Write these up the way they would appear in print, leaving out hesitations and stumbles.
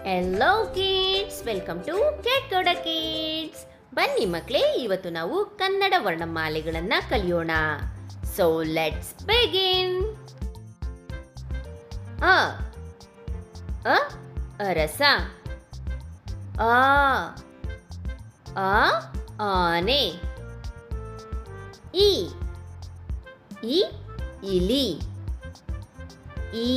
Hello kids, welcome to ಕೆಟ್ಕೋಡ kids. ಬನ್ನಿ ಮಕ್ಕಳೇ, ಇವತ್ತು ನಾವು ಕನ್ನಡ ವರ್ಣಮಾಲೆಗಳನ್ನು ಕಲಿಯೋಣ. So let's begin. ಅ ಅ ಅರಸ. ಆ ಆ ಆನೆ. ಇ ಇ ಇಲಿ. ಈ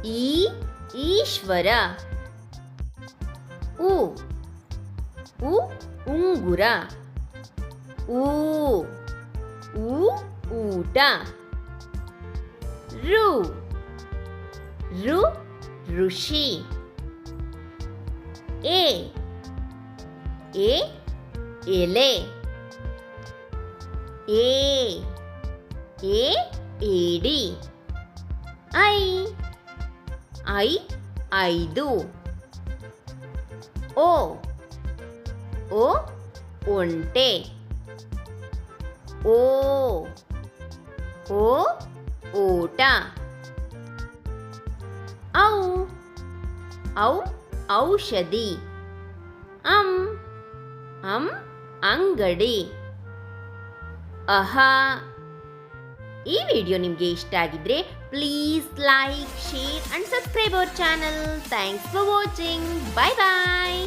ಈ ಈಶ್ವರ. ಉ ಉ ಉಂಗುರ. ಊ ಊ ಊಟ. ರು ರು ಋಷಿ. ಎ ಎ ಎಲೆ. ಏ ಏ ಏಡಿ. ಐ ಐ ಐದು. ಓ ಓ ಒಂಟೆ. ಓ ಓ ಓಟ. ಔ ಔ ಔಷಧಿ. ಅಂ ಅಂಗಡಿ. ಅಹ. ಈ ವಿಡಿಯೋ ನಿಮಗೆ ಇಷ್ಟ ಆಗಿದ್ರೆ please like, share and subscribe our channel. Thanks for watching. Bye bye.